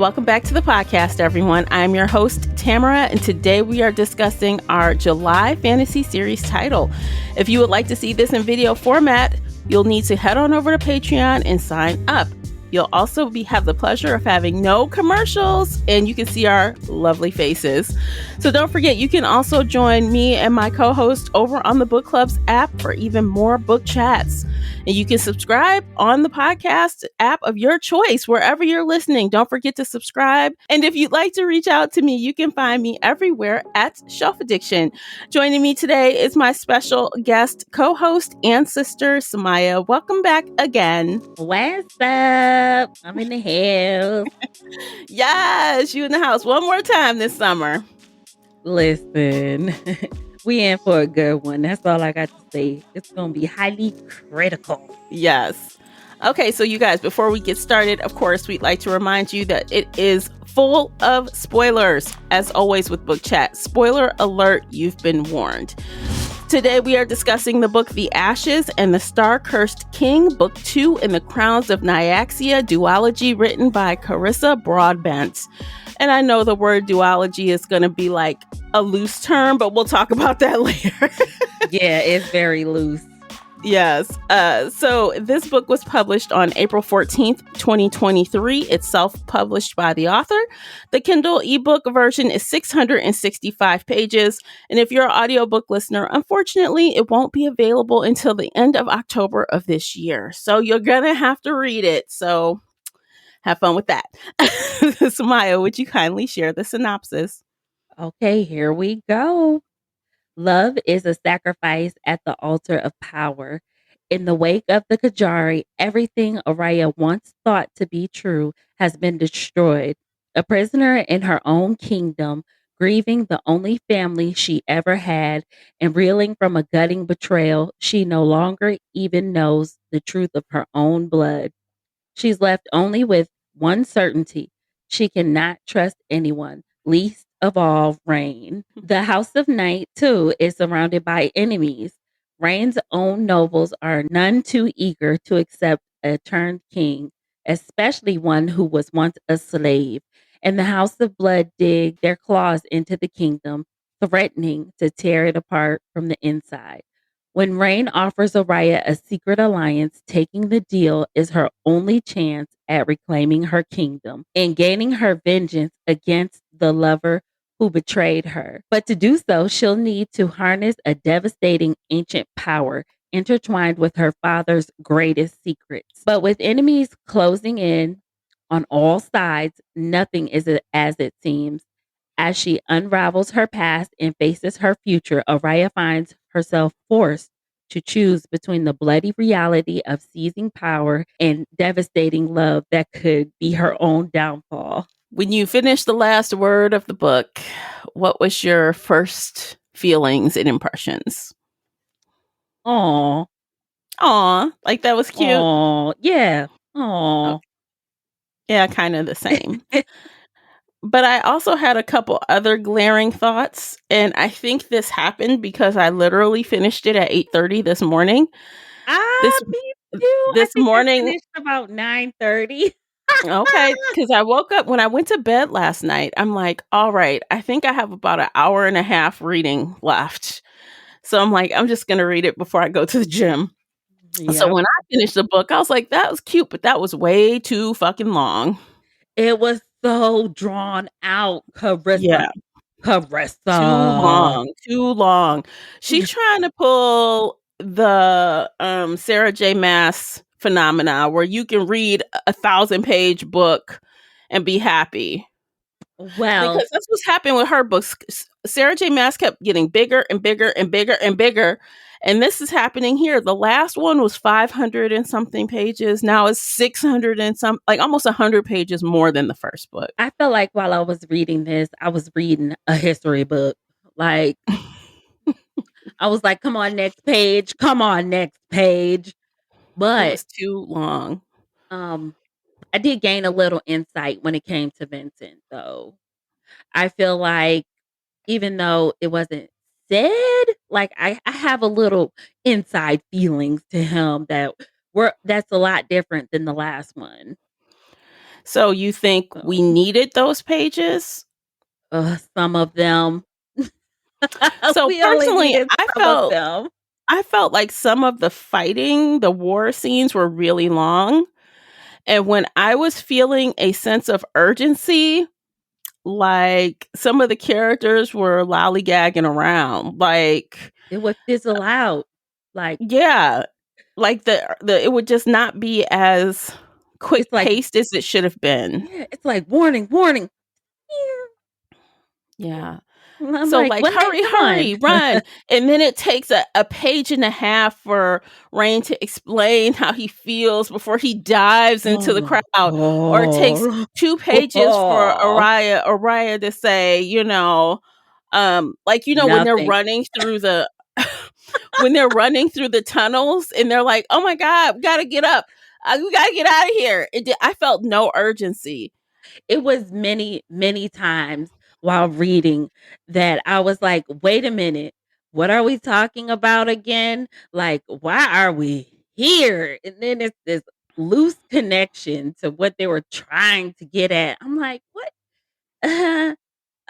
Welcome back to the podcast, everyone. I'm your host, Tamara, and today we are discussing our July fantasy series title. If you would like to see this in video format, you'll need to head on over to Patreon and sign up. You'll also have the pleasure of having no commercials, and you can see our lovely faces. So don't forget, you can also join me and my co-host over on the Book Club's app for even more book chats. And you can subscribe on the podcast app of your choice, wherever you're listening. Don't forget to subscribe. And if you'd like to reach out to me, you can find me everywhere at Shelf Addiction. Joining me today is my special guest co-host and sister, Samiya. Welcome back again. What's up? I'm in the house. Yes, you in the house one more time this summer. Listen, we in for a good one. That's all I got to say. It's going to be highly critical. Yes. Okay, so you guys, before we get started, of course, we'd like to remind you that it is full of spoilers, as always with Book Chat. Spoiler alert, you've been warned. Today we are discussing the book The Ashes and the Star-Cursed King, Book 2 in the Crowns of Nyaxia, duology written by Carissa Broadbent. And I know the word duology is going to be like a loose term, but we'll talk about that later. Yeah, it's very loose. Yes. So this book was published on April 14th, 2023. It's self-published by the author. The Kindle ebook version is 665 pages. And if you're an audiobook listener, unfortunately, it won't be available until the end of October of this year. So you're going to have to read it. So have fun with that. Samiya, would you kindly share the synopsis? Okay, here we go. Love is a sacrifice at the altar of power. In the wake of the Kajari, everything Araya once thought to be true has been destroyed. A prisoner in her own kingdom, grieving the only family she ever had, and reeling from a gutting betrayal, she no longer even knows the truth of her own blood. She's left only with one certainty: she cannot trust anyone, least of all Rain. The House of Night, too, is surrounded by enemies. Rain's own nobles are none too eager to accept a turned king, especially one who was once a slave. And the House of Blood dig their claws into the kingdom, threatening to tear it apart from the inside. When Rain offers Araya a secret alliance, taking the deal is her only chance at reclaiming her kingdom and gaining her vengeance against the lover who betrayed her. But to do so, she'll need to harness a devastating ancient power intertwined with her father's greatest secrets. But with enemies closing in on all sides, nothing is as it seems. As she unravels her past and faces her future, Araya finds herself forced to choose between the bloody reality of seizing power and devastating love that could be her own downfall. When you finished the last word of the book, what was your first feelings and impressions? Aw. Aw, like that was cute. Aw. Yeah. Aw. Yeah, kind of the same. But I also had a couple other glaring thoughts, and I think this happened because I literally finished it at 8:30 this morning. Me too. This I think morning, I finished about 9:30. okay, because I woke up when I went to bed last night. I'm like, all right, I think I have about an hour and a half reading left. So I'm like, I'm just going to read it before I go to the gym. So Yep. when I finished the book, I was like, that was cute, but that was way too fucking long. It was so drawn out, Carissa. Yeah. Carissa. Too long. She's trying to pull the Sarah J. Maas phenomena where you can read a 1,000-page book and be happy. Well, Because that's what's happened with her books. Sarah J. Maas kept getting bigger and bigger and bigger and bigger. And this is happening here. The last one was 500 and something pages. Now it's 600 and some, like almost 100 pages more than the first book. I felt like while I was reading this, I was reading a history book. Like, I was like, come on, next page. Come on, next page. It But was too long. I did gain a little insight when it came to Vincent, though. I feel like even though it wasn't said, like I have a little inside feelings to him that's a lot different than the last one. So you think we So, needed those pages? some of them. So We only personally, needed I some of felt them. I felt like some of the fighting, the war scenes were really long. And when I was feeling a sense of urgency, like some of the characters were lollygagging around. Like, It would fizzle out. Like, yeah, like the it would just not be as it's quick like, paced as it should have been. yeah, it's like, "Warning, warning." Yeah. I'm So like, like, "What? hurry, Come on." hurry, run. And then it takes a page and a half for Rain to explain how he feels before he dives into the Oh. crowd. Or it takes Oh. 2 pages for Araya to say, like, when they're Nothing. running through the when they're running through the tunnels and they're like, "Oh my God, we gotta get up. We gotta get out of here." I felt no urgency. It was many, many times while reading that I was like, "Wait a minute. What are we talking about again? Like, why are we here?" And then it's this loose connection to what they were trying to get at. I'm like, "What?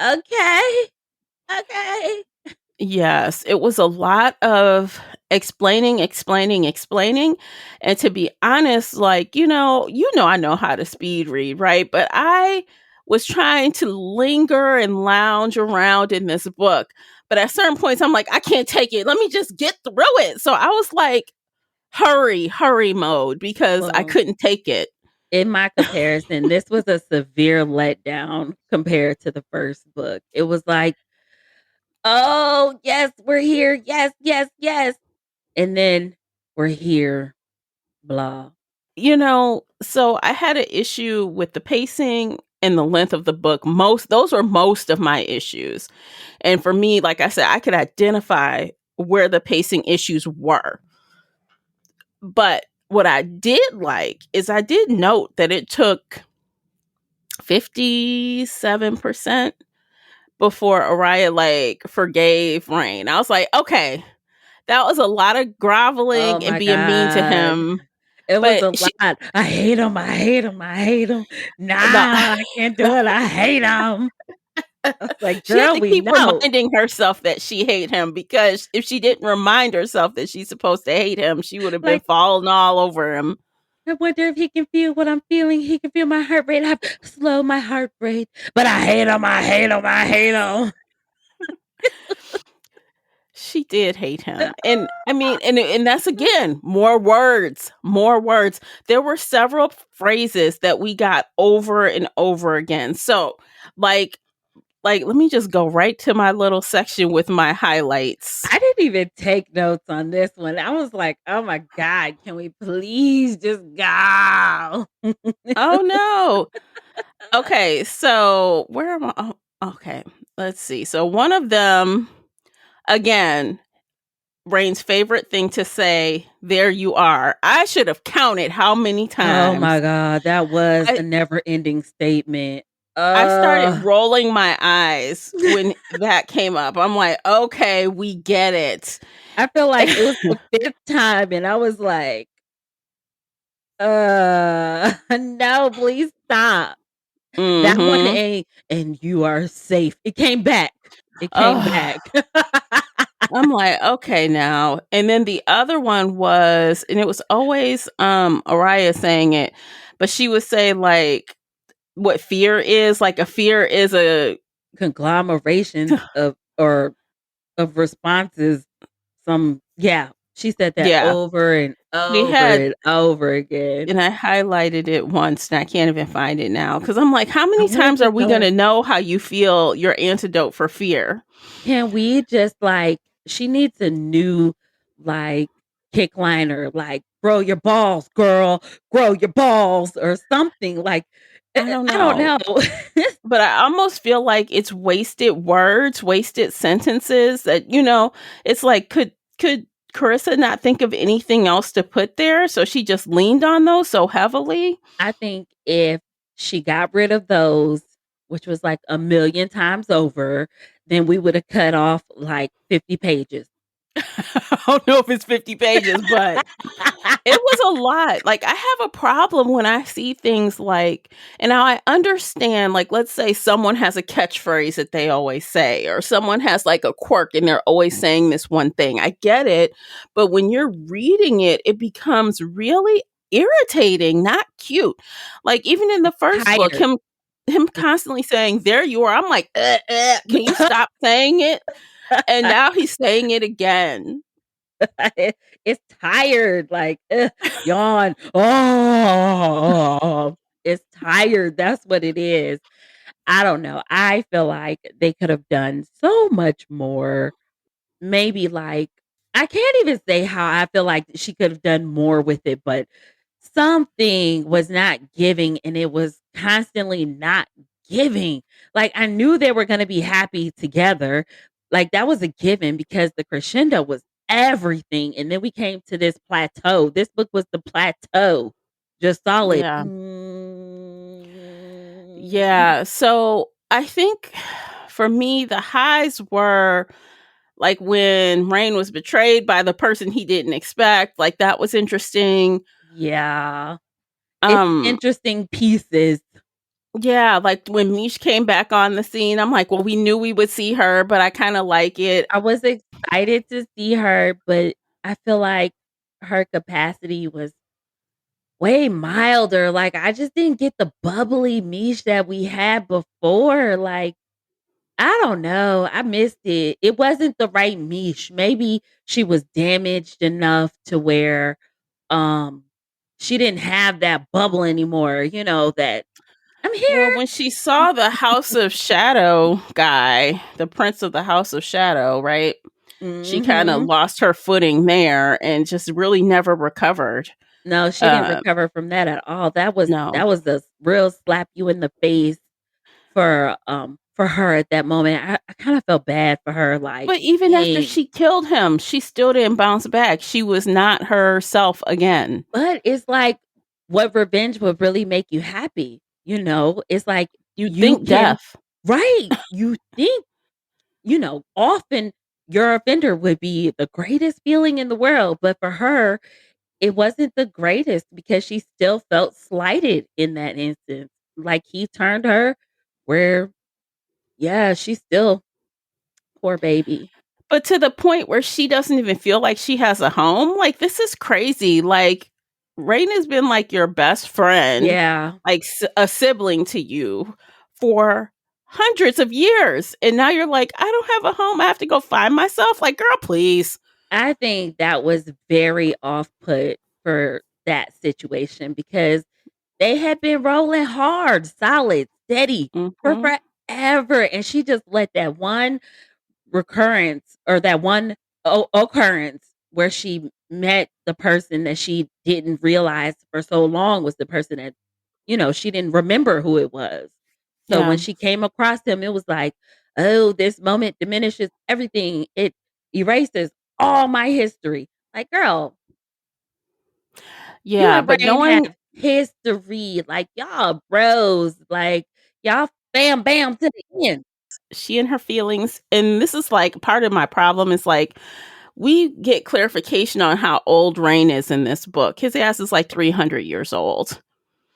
Okay. Okay." Yes, it was a lot of explaining, explaining, explaining. And to be honest, like, I know how to speed read, right? But I was trying to linger and lounge around in this book. But at certain points, I'm like, I can't take it. Let me just get through it. So I was like, hurry, hurry mode because I Well, couldn't take it. in my comparison, this was a severe letdown compared to the first book. It was like, "Oh, yes, we're here. Yes, yes, yes." And then we're here, blah. So I had an issue with the pacing and the length of the book. Those were most of my issues. And for me, like I said, I could identify where the pacing issues were. But what I did like is I did note that it took 57% before Araya like forgave Rain. I was like, okay, that was a lot of Oh groveling and my being mean to god. him. It was But a lot. "I hate him, I hate him, I hate him. No, the, I can't do it. I hate him." I was like, she had "Girl, to we keep know." reminding herself that she hate him because if she didn't remind herself that she's supposed to hate him, she would have been Like, falling all over him. "I wonder if he can feel what I'm feeling. He can feel my heart rate. I slow my heart rate, but I hate him, I hate him, I hate him." She did hate him. And I mean, and that's again, more words, more words. There were several phrases that we got over and over again. So, like let me just go right to my little section with my highlights. I didn't even take notes on this one. I was like, "Oh my god, can we please just go?" Oh no. Okay, so where am I? Oh, okay, let's see. So one of them, again, Rain's favorite thing to say, "There you are." I should have counted how many Oh my times. god, that was I a never-ending statement. I started Uh, rolling my eyes when that came up. I'm like, "Okay, we get it." I feel like it was the 5th time, and I was like, no, please stop." That one Mhm. and "You are safe." It came back. It came Oh, back. I'm like, "Okay, now." And then the other one was, and it was always Araya saying it, but she would say like what fear is, like a fear is a Conglomerations of responses, yeah, she said that yeah. over and We over had and over again. and I highlighted it once and I can't even find it now cuz I'm like, how I many wanted times are to we going know, to know how you feel your antidote for fear? can we just, like, she needs a new, like, kick liner, like, "Grow your balls, girl. Grow your balls," or something, like, I don't I don't know. know. But I almost feel like it's wasted words, wasted sentences that, it's like could Carissa not think of anything else to put there? So she just leaned on those so heavily? I think if she got rid of those, which was like a million times over, then we would have cut off like 50 pages. I don't know if it's 50 pages, but it was a lot. Like, I have a problem when I see things like, and now I understand, like, let's say someone has a catchphrase that they always say, or someone has like a quirk and they're always saying this one thing. I get it. But when you're reading it, it becomes really irritating, not cute. Like, even in the first book, Tired. him constantly saying, "There you are." I'm like, can you stop saying it? And now he's saying it again. It's tired, like, "Ugh, yawn. Oh, it's tired, that's what it is. I don't know, I feel like they could have done so much more. Maybe, like I can't even say how I feel like she could have done more with it, but something was not giving, and it was constantly not giving. Like, I knew they were gonna be happy together. Like, that was a given because the crescendo was everything, and then we came to this plateau. This book was the plateau. Just solid. Yeah. Yeah. So I think for me, the highs were like when Rain was betrayed by the person he didn't expect. Like, that was interesting. Yeah. It's Um, interesting pieces. yeah, like when Mish came back on the scene, I'm like, well, we knew we would see her, but I kind of like it. I was excited to see her, but I feel like her capacity was way milder. Like, I just didn't get the bubbly Mish that we had before. Like, I don't know. I missed it. It wasn't the right Mish. Maybe she was damaged enough to where um she didn't have that bubble anymore, that I'm Well, here. when she saw the House of Shadow guy, the Prince of the House of Shadow, right? She kind of Mhm. lost her footing there and just really never recovered. No, she didn't Uh, recover from that at all. That no. was a real slap you in the face for her at that moment. I kind of felt bad for her, like, But even after dang. she killed him, she still didn't bounce back. She was not herself again. But it's like what revenge would really make you happy, It's like You'd you think can death. right. You think, often your offender would be the greatest feeling in the world, but for her, it wasn't the greatest because she still felt slighted in that instance. Like he turned her where yeah, she's still poor baby. But to the point where she doesn't even feel like she has a home? Like, this is crazy. Like, Rain has been like your best friend, Yeah. like a sibling to you for hundreds of years. And now you're like, I don't have a home. I have to go find myself. Like, girl, please. I think that was very off put for that situation because they had been rolling hard, solid, steady for Hmm. forever. And she just let that one recurrence or that one occurrence where she met the person that she didn't realize for so long was the person that, she didn't remember who it was. So when Yeah. she came across him, it was like, oh, this moment diminishes everything. It erases all my history. Like, girl, you Yeah. and But Rain knowing have history. Like, y'all bros. Like, y'all bam, bam to the end. she and her feelings, and this is like part of my problem is like, we get clarification on how old Rain is in this book. His ass is like 300 years old.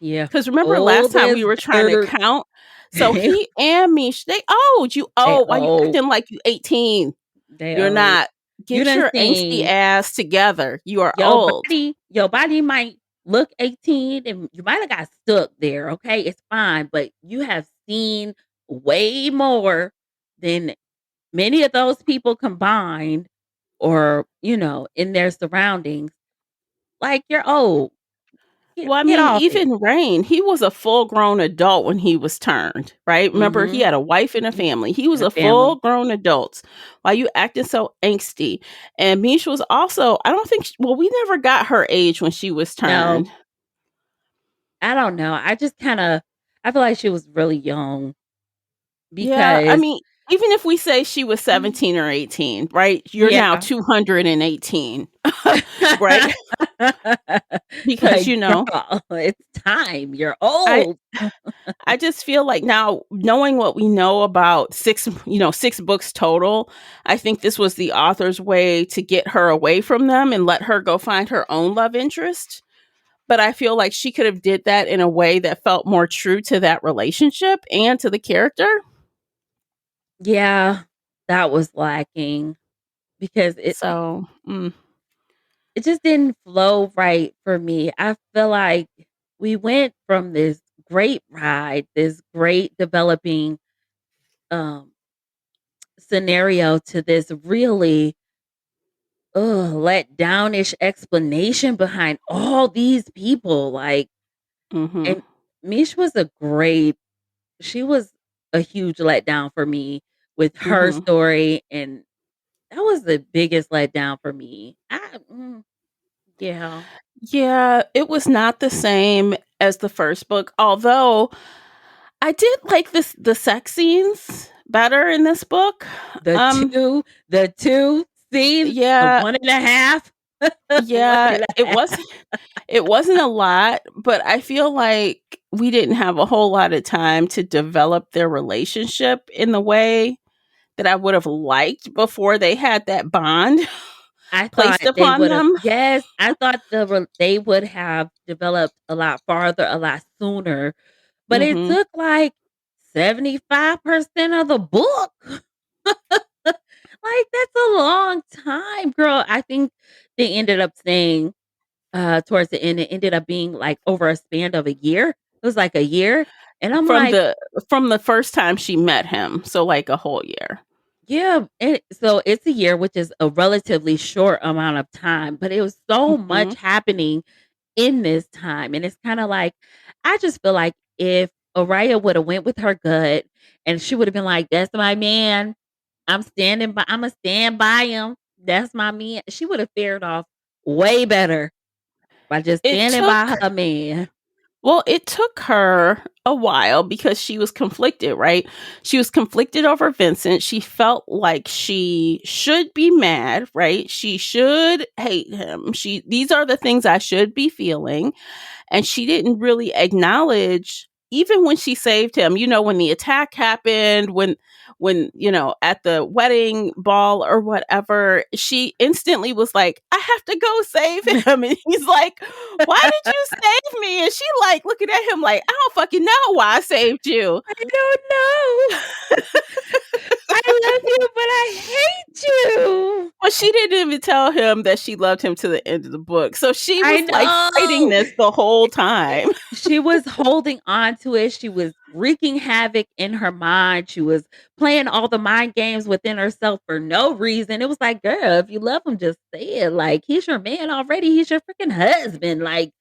Yeah. Because remember last Old time we as were trying to dirt. count? So he and Mish, they old. You They old. Why you old. acting like you 18? They You're old. not. You Get done your angsty seen ass together. You are your old. body might look 18 and you might have got stuck there, okay? It's fine, but you have seen way more than many of those people combined or, in their surroundings. Like you're old. Well, I Get mean, off it. even Rain, he was a full grown adult when he was turned, right? Remember, he Mhm. had a wife and a family. He was And a a full family. grown adult. Why you acting so angsty? And Mish was also, I don't think, well, we never got her age when she was No, turned. I don't know. I feel like she was really young Yeah, I because mean, even if we say she was 17 or 18, right? You're now yeah. 218, right? because, Like, girl, it's time. You're I old. I just feel like now knowing what we know about 6 books total, I think this was the author's way to get her away from them and let her go find her own love interest. But I feel like she could have did that in a way that felt more true to that relationship and to the character. Yeah, that was lacking because So, it just didn't flow right for me. I feel like we went from this great ride, this great developing um scenario to this really let downish explanation behind all these people. Like, mhm, and Mish was a great she was a huge letdown for me with her mhm. story, and that was the biggest letdown for me. Yeah. Yeah, it was not the same as the first book, although I did like the sex scenes better in this book. Um, The 2 scenes, the yeah, 1 and a half, 1 yeah, and a it half. wasn't it wasn't a lot, but I feel like we didn't have a whole lot of time to develop their relationship in the way that I would have liked before they had that bond I placed thought they upon would've them. yes, I thought they would have developed a lot farther, a lot sooner, but it Mhm, took, like, 75% of the book. Like, that's a long time, girl. I think they ended up saying, towards the end, it ended up being, like, over a span of a year. It was, like, a year, and I'm from like, the first time she met him, so, like, a whole year. yeah, so it's a year, which is a relatively short amount of time, but it was so much Mhm. happening in this time, and it's kinda like, I just feel like if Araya woulda went with her gut, and she woulda been like, "That's my man. Imma stand by him. That's my man." She woulda fared off way better by just It standing by took her man. Well, it took her a while because she was conflicted, right? She was conflicted over Vincent. She felt like she should be mad, right? She should hate him. These are the things I should be feeling, and she didn't really acknowledge even when she saved him, when the attack happened, when at the wedding ball or whatever, she instantly was like, I have to go save him. And he's like, why did you save me? And she like looking at him like, I don't fucking know why I saved you. I don't know. I love you, but I hate you. But she didn't even tell him that she loved him to the end of the book. So she I was like fighting know. this the whole time. She was holding on to it. She was wreaking havoc in her mind. She was playing all the mind games within herself for no reason. It was like, girl, if you love him, just say it. Like, he's your man already. He's your freaking husband. Like,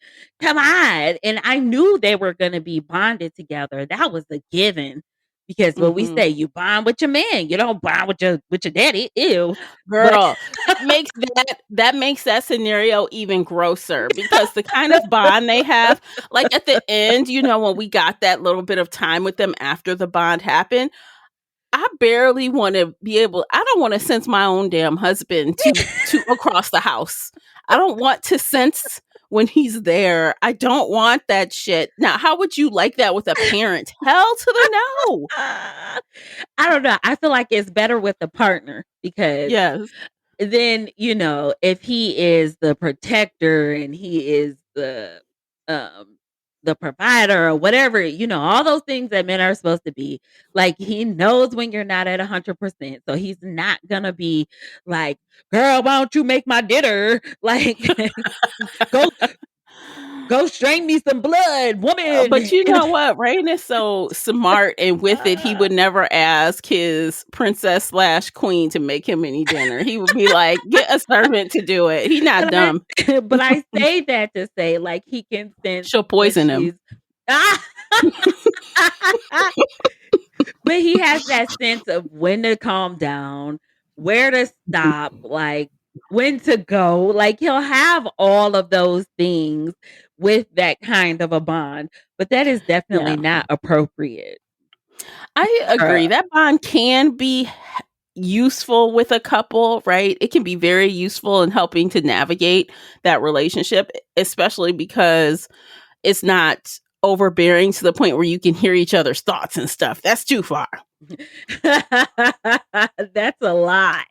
come on. And I knew they were going to be bonded together. That was a given. Because what we Mhm. say, you bond with your man, you don't bond with your daddy. Ew. But Girl, that makes that makes that scenario even grosser because the kind of bond they have, like at the end, when we got that little bit of time with them after the bond happened, I barely want to be able I don't want to sense my own damn husband to across the house. I don't want to sense when he's there. I don't want that shit. Now, how would you like that with a parent? Hell to the no. I don't know. I feel like it's better with a partner because Yes. then, if he is the protector and he is the provider or whatever, all those things that men are supposed to be. Like, he knows when you're not at 100%. So he's not gonna be like, girl, why don't you make my dinner? Like, go go strain me some blood, But woman. you know what? Rain is so smart, and with it, he would never ask his princess slash queen to make him any dinner. He would be like, get a servant to do it. He not But I dumb. but I say that to say, like, he can sense She'll when poison him. she's but he has that sense of when to calm down, where to stop, like, when to go. Like, he'll have all of those things with that kind of a bond, but that is definitely Yeah. not appropriate I for agree. That bond can be useful with a couple, right? It can be very useful in helping to navigate that relationship, especially because it's not overbearing to the point where you can hear each other's thoughts and stuff. That's too far. That's a lot.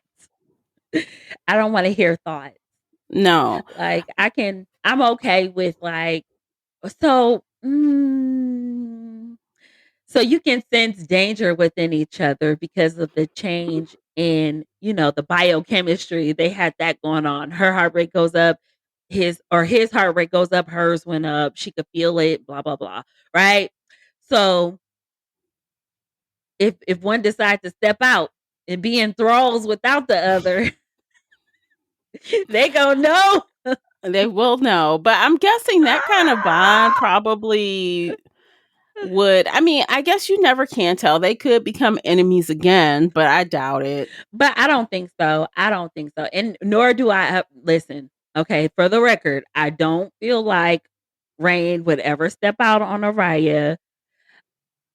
I don't want to hear thoughts. No. Like I'm okay with like, so, so you can sense danger within each other because of the change in, the biochemistry. They had that going on. Her heart rate goes up, his heart rate goes up, hers went up. She could feel it, blah, blah, blah. Right? So if one decides to step out and be in thralls without the other, they gonna know. They will know. But I'm guessing that kind of bond probably would, I mean, I guess you never can tell. They could become enemies again, but I doubt it. But I don't think so. I don't think so. And nor do I listen. Okay, for the record, I don't feel like Rain would ever step out on Araya.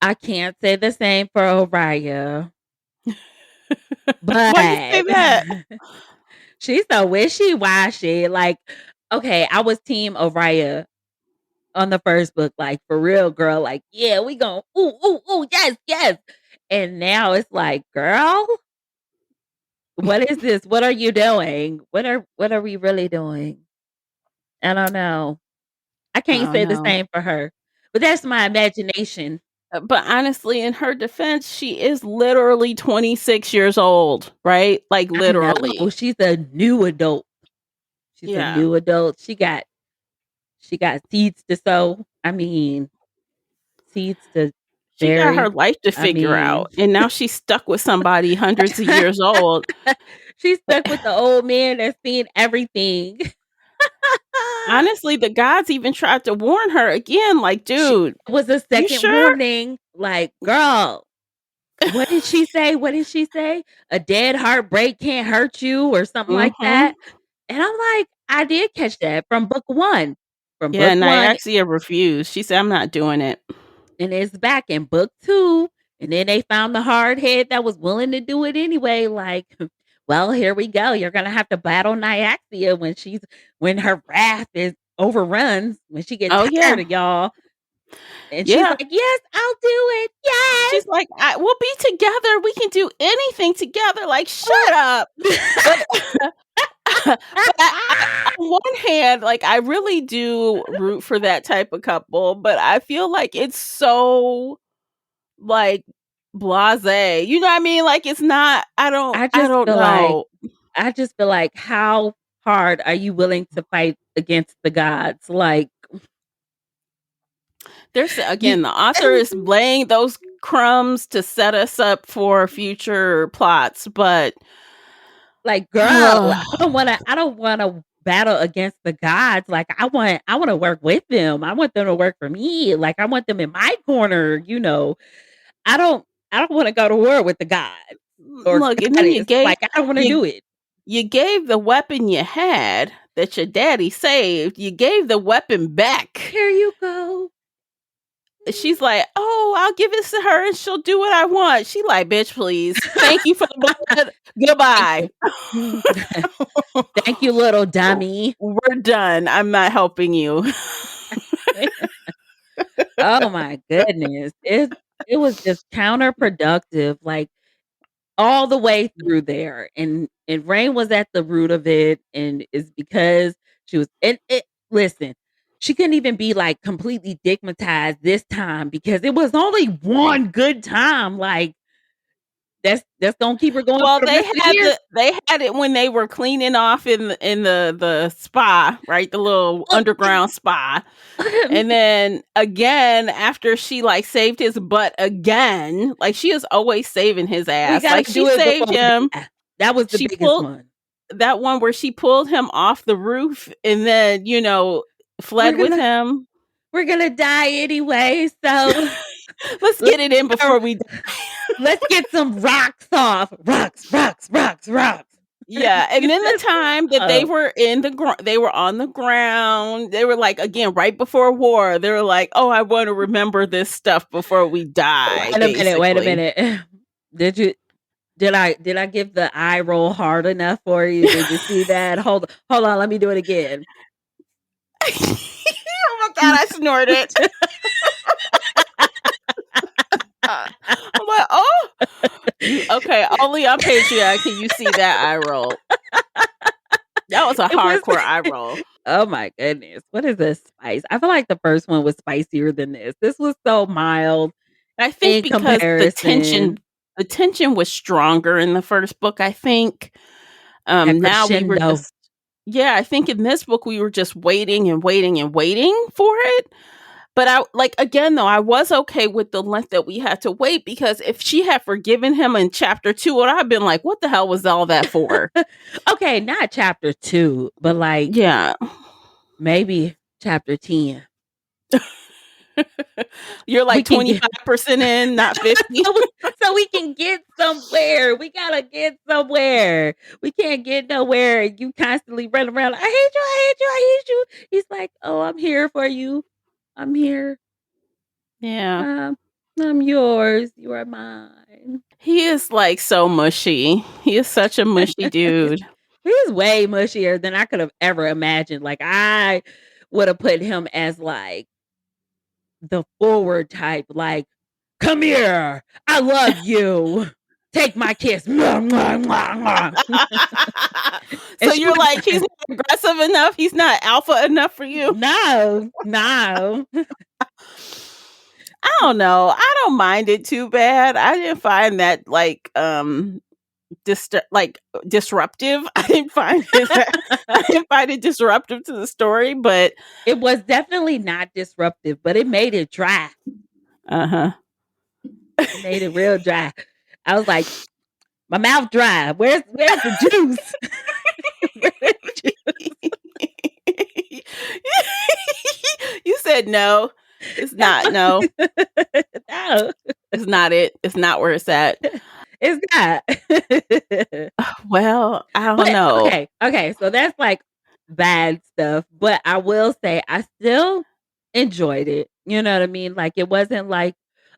I can't say the same for Araya. Why you say But that? she's so wishy-washy. Like, okay, I was team Araya on the first book, like for real, girl. Like, yeah, we going ooh, ooh, ooh, yes, yes. And now it's like, girl, what is this? What are you doing? What are we really doing? I don't know. I I can't don't say the know. same for her, but that's my imagination. But honestly, in her defense, she is literally 26 years old, right? Like I know literally. she's a new adult. She's a Yeah. new adult. She got seeds to sow. I mean, seeds to She got her bury. life to I figure mean, out. And now she's stuck with somebody hundreds of years old. she's stuck with the old man that's seen everything. Honestly, the gods even tried to warn her again, like, She dude, it was a you second sure? warning. Like, girl, what did she say? What did she say? A dead heartbreak can't hurt you, or something like Mm-hmm. that. And I'm like, I did catch that from book one. From Yeah, book one, Nyaxia refused. She said, I'm not doing it. and it's back in book two. And then they found the hard head that was willing to do it anyway. Like, well, here we go. You're gonna have to battle Nyaxia when her wrath is overruns, when she gets Oh, yeah. tired of y'all. And she's Yeah. like, yes, I'll do it. Yes. She's like, we'll be together. We can do anything together. Like, shut up. But but on one hand, like I really do root for that type of couple, but I feel like it's so like blasé. You know what I mean? Like it's not. I I just don't feel like know. I just feel like how hard are you willing to fight against the gods? Like There's you again, the author is laying those crumbs to set us up for future plots, but like girl, I don't wanna battle against the gods. Like I wanna work with them. I want them to work for me. Like I want them in my corner. I don't I don't wanna go to war with the gods or look, and then goddess. Like I don't wanna you do it. you gave the weapon you had that your daddy saved. You gave the weapon back. Here you go. She's like, "Oh, I'll give this to her and she'll do what I want." She like, "Bitch, please. Thank you for the blood. Thank Goodbye." you. Thank you, little dummy. We're done. I'm not helping you. Oh my goodness. It was just counterproductive, like, all the way through there, and Rain was at the root of it, and it's because she was and it listen, she couldn't even be, like, completely digmatized this time because it was only one good time, like, that's gonna keep her going Well, for the rest of the year. they had it when they were cleaning off in the spa, right? The little Look, underground spa. And then again after she like saved his butt again, like she is always saving his we ass. Like gotta she do it saved before we him. die. That was the She biggest pulled one. that one where she pulled him off the roof and then, We're fled with gonna him. we're gonna die anyway, so Let's let's get it in get our before we let's get some rocks off. Rocks, rocks, rocks, rocks. Yeah, and Get then the this time that they off. were they were on the ground. They were like again right before war. They were like, "Oh, I want to remember this stuff before we die." Wait a minute, wait a Basically, minute. Did you? Did I give the eye roll hard enough for you? Did you see that? Hold on, let me do it again. Oh my God, I snorted. I'm like, oh, you okay? Only on Patreon can you see that eye roll. That was a It was hardcore eye roll. oh my goodness. What is this spice? I feel like the first one was spicier than this. This was so mild I think in because comparison. the tension was stronger in the first book. I think That now we were crescendo. just I think in this book we were just waiting and waiting and waiting for it. But I like again though, I was okay with the length that we had to wait because if she had forgiven him in chapter 2, would I have been like, what the hell was all that for? Okay, not chapter 2, but like Yeah. maybe chapter 10. You're We like can get 25% in, not 50. so we can get somewhere. We gotta get somewhere. We can't get nowhere. You constantly run around. I hate you. I hate you. I hate you. He's like, oh, I'm here for you. I'm here. Yeah. I'm yours. You are mine. He is like so mushy. He is such a mushy dude. He's way mushier than I could have ever imagined. Like I would have put him as like the forward type, like, come here. I love you. Take my kiss. Mwah, mwah, mwah, mwah. So And she you're would like, he's not aggressive enough. He's not alpha enough for you. no. I don't know. I don't mind it too bad. I didn't find that like disruptive. I didn't find it disruptive to the story, but It was definitely not disruptive, but it made it dry. uh-huh. It made it real dry. I was like, my mouth dry. Where's the juice? Where's the juice? You said no. It's not. No. No. It's not it. It's not where it's at. It's not. Well, I don't know. Okay. So that's like bad stuff. But I will say I still enjoyed it. You know what I mean? Like it wasn't like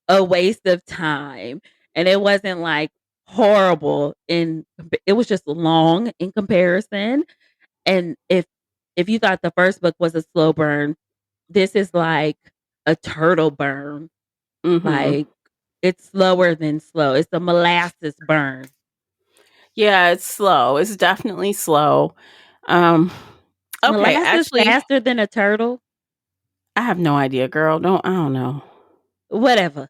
a waste of time. And it wasn't like horrible it was just long in comparison. And if you thought the first book was a slow burn, this is like a turtle burn. Mm-hmm. Like it's slower than slow. It's a molasses burn. Yeah, it's slow. It's definitely slow. Okay, Molasses actually, faster than a turtle. I have no idea, girl. I don't know. Whatever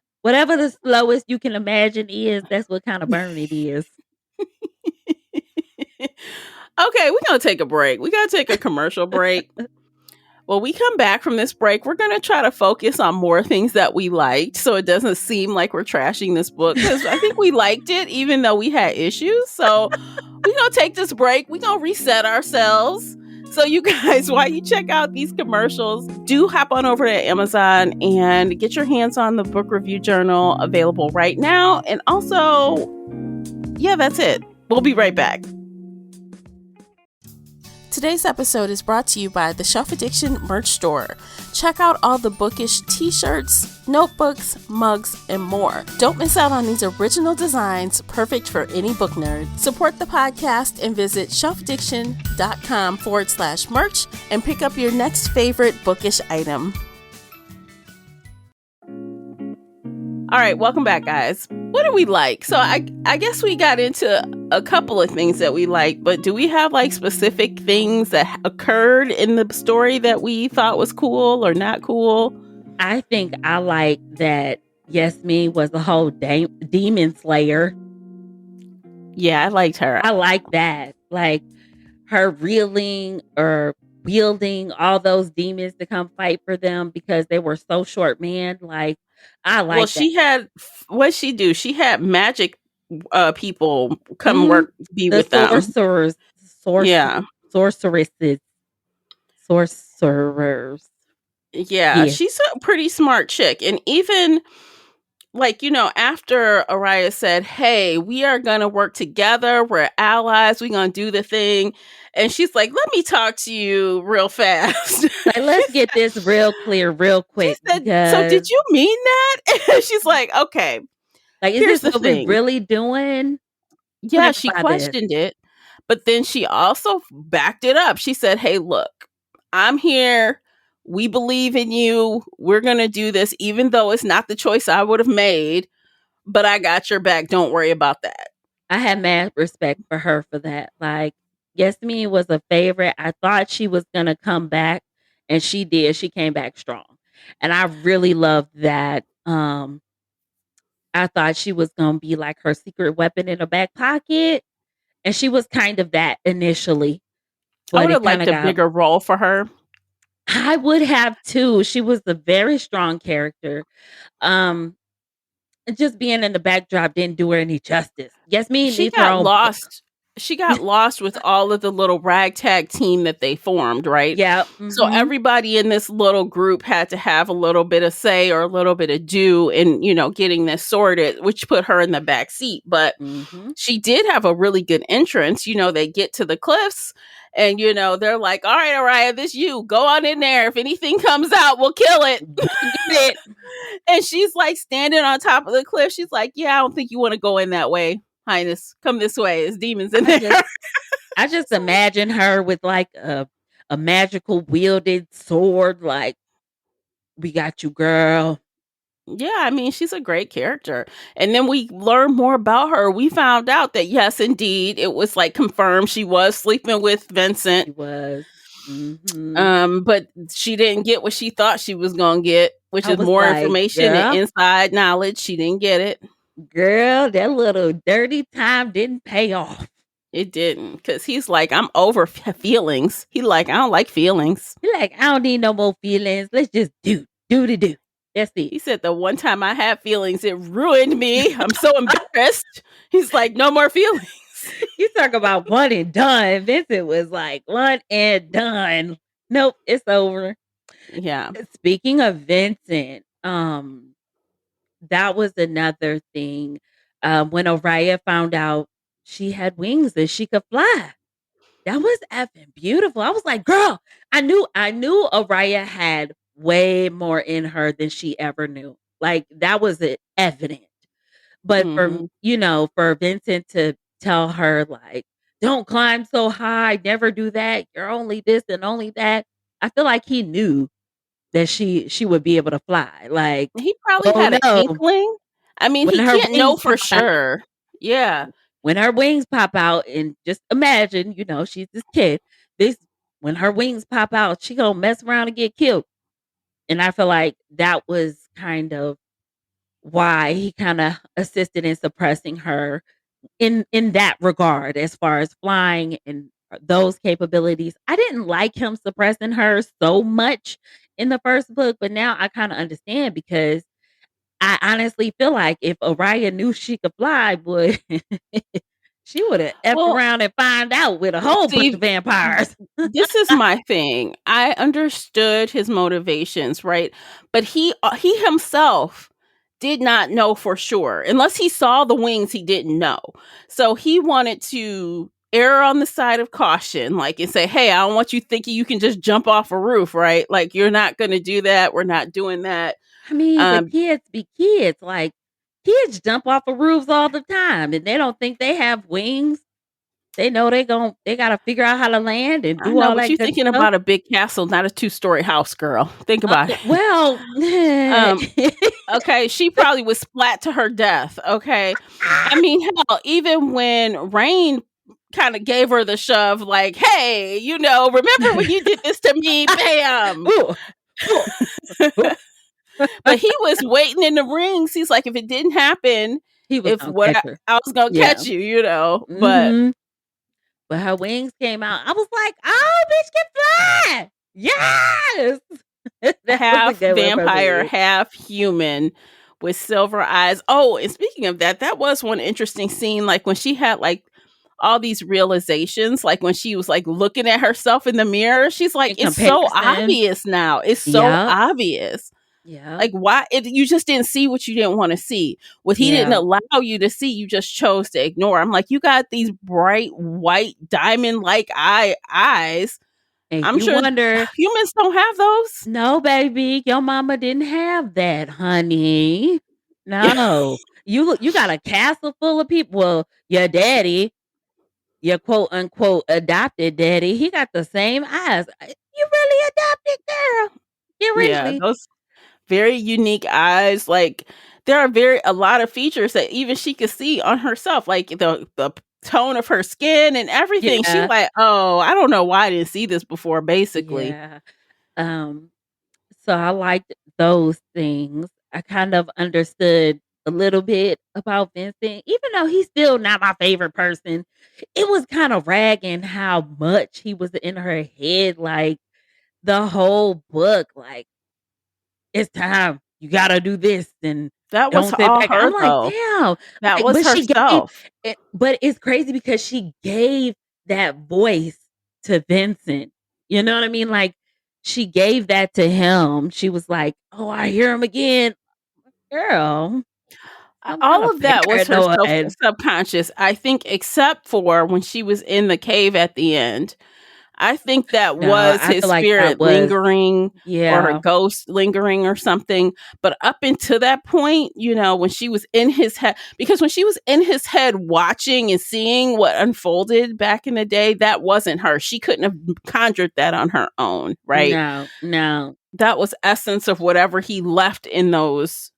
the slowest you can imagine is, that's what kind of burn it is. Okay, we're gonna take a break. We gotta take a commercial break. When we come back from this break, we're going to try to focus on more things that we liked so it doesn't seem like we're trashing this book because I think we liked it even though we had issues. So we're going to take this break. We're going to reset ourselves. So you guys, while you check out these commercials, do hop on over to Amazon and get your hands on the book review journal available right now. And also, yeah, that's it. We'll be right back. Today's episode is brought to you by the Shelf Addiction merch store. Check out all the bookish t-shirts, notebooks, mugs, and more. Don't miss out on these original designs, perfect for any book nerd. Support the podcast and visit shelfaddiction.com/merch and pick up your next favorite bookish item. All right, welcome back, guys. What do we like? So I guess we got into a couple of things that we like, but do we have like specific things that occurred in the story that we thought was cool or not cool? I think I like that Yasmin was a whole demon slayer. Yeah, I liked her. I like that. Like her reeling or wielding all those demons to come fight for them because they were so short-manned. Like I like. Well, she had what'd she do? She had magic people come be the with them. Sorceresses. Yeah, she's a pretty smart chick. And even like, after Araya said, hey, we are going to work together. We're allies. We're going to do the thing. And she's like, let me talk to you real fast. Like, let's get this real clear, real quick. She said, so did you mean that? And she's like, okay. Like, is this what we really doing? Yeah, she Clarify this. questioned it, but then she also backed it up. She said, "Hey, look, I'm here. We believe in you. We're going to do this even though it's not the choice I would have made, but I got your back. Don't worry about that." I had mad respect for her for that. Like, Yasmin was a favorite. I thought she was gonna come back, and she did. She came back strong, and I really loved that. I thought she was gonna be like her secret weapon in her back pocket, and she was kind of that initially, I but would it have kind liked of a got. bigger role for her. I would have too. She was a very strong character. Um, and just being in the backdrop didn't do her any justice. Yasmin She needs her got own book. lost. She got lost with all of the little ragtag team that they formed, right? Yeah. So everybody in this little group had to have a little bit of say or a little bit of do in, getting this sorted, which put her in the back seat. But Mm-hmm. she did have a really good entrance. They get to the cliffs and, they're like, all right, Araya, this you. Go on in there. If anything comes out, we'll kill it. We'll get it. And she's like standing on top of the cliff. She's like, yeah, I don't think you want to go in that way, Highness. Come this way. There's demons in I there. just I just So, imagine her with like a magical wielded sword, like, we got you, girl. yeah, I mean, she's a great character. And then we learned more about her. We found out that, yes, indeed, it was like confirmed she was sleeping with Vincent. She was. Hmm. But she didn't get what she thought she was gonna get, which I is was more like, information and inside knowledge. She didn't get it. girl, that little dirty time didn't pay off. It didn't, because he's like, I'm over feelings. He like, I don't like feelings. You're like, I don't need no more feelings. Let's just do. That's it. He said the one time I had feelings, it ruined me. I'm so embarrassed. He's like, no more feelings. You talk about one and done. Vincent was like, one and done. Nope, it's over. Yeah. Speaking of Vincent, that was another thing. When Araya found out she had wings and she could fly. That was effing beautiful. I was like, girl, I knew Araya had way more in her than she ever knew. Like, that was evident. But Hmm. for Vincent to tell her, like, don't climb so high, never do that. You're only this and only that. I feel like he knew that she would be able to fly. Like, He probably oh had an no, inkling. I mean, when he her can't know wings for pop out, sure. Yeah. when her wings pop out, and just imagine, she's this kid. This When her wings pop out, she gonna mess around and get killed. And I feel like that was kind of why he kind of assisted in suppressing her in that regard, as far as flying and those capabilities. I didn't like him suppressing her so much in the first book, but now I kind of understand, because I honestly feel like if Araya knew she could fly, boy, she would have effed Well, around and find out with a whole bunch of see, vampires. this is my thing. I understood his motivations, right? But he himself did not know for sure. Unless he saw the wings, he didn't know. So he wanted to err on the side of caution, like, and say, "Hey, I don't want you thinking you can just jump off a roof, right? Like, you're not going to do that. We're not doing that." I mean, but Um, kids be kids. Like, kids jump off of roofs all the time, and they don't think they have wings. They know they gotta figure out how to land and I do know, all but that you're good thinking stuff. about a big castle, not a two-story house, girl. Think about it. Well, Um, Okay, she probably was splat to her death. Okay. I mean, hell, even when Rain kind of gave her the shove, like, hey, remember when you did this to me? Bam. ooh, ooh, ooh. But he was waiting in the rings. He's like, if it didn't happen, He was if gonna what catch her. I was gonna Yeah. catch you. But Mhm. But her wings came out. I was like, "Oh, bitch can fly!" Yes! That was a half good one for vampire, me. half human with silver eyes. Oh, and speaking of that, that was one interesting scene. Like when she had like all these realizations, like when she was like looking at herself in the mirror, she's like, In it's so comparison. obvious now. It's so Yep. obvious. Yep. Like why you just didn't see what you didn't want to see. What he didn't Yeah. allow you to see, you just chose to ignore. I'm like, you got these bright white diamond like eyes. And I'm you sure wonder, humans don't have those. no, baby, your mama didn't have that, honey. No. You got a castle full of people. Well, your daddy, your quote unquote adopted daddy, he got the same eyes. You really adopted, girl. You Yeah, really. those very unique eyes. Like there are a lot of features that even she could see on herself, like the tone of her skin and everything. She Yeah. like, oh, I don't know why I didn't see this before. Basically, Yeah. Um, so I liked those things. I kind of understood a little bit about Vincent, even though he's still not my favorite person. It was kind of ragging how much he was in her head, like the whole book. Like, it's time. You gotta do this and that was don't sit all back. her I'm like, though. damn. That Like, was but she gave herself. it, but it's crazy because she gave that voice to Vincent. You know what I mean? Like, she gave that to him. She was like, oh, I hear him again. Girl, I'm kind All of of that was her paranoid. subconscious. I think, except for when she was in the cave at the end. I think that No, was I his feel like that spirit was, lingering or her yeah, ghost lingering or something. But up until that point, when she was in his head, because when she was in his head watching and seeing what unfolded back in the day, that wasn't her. She couldn't have conjured that on her own, right? no, no. That was essence of whatever he left in those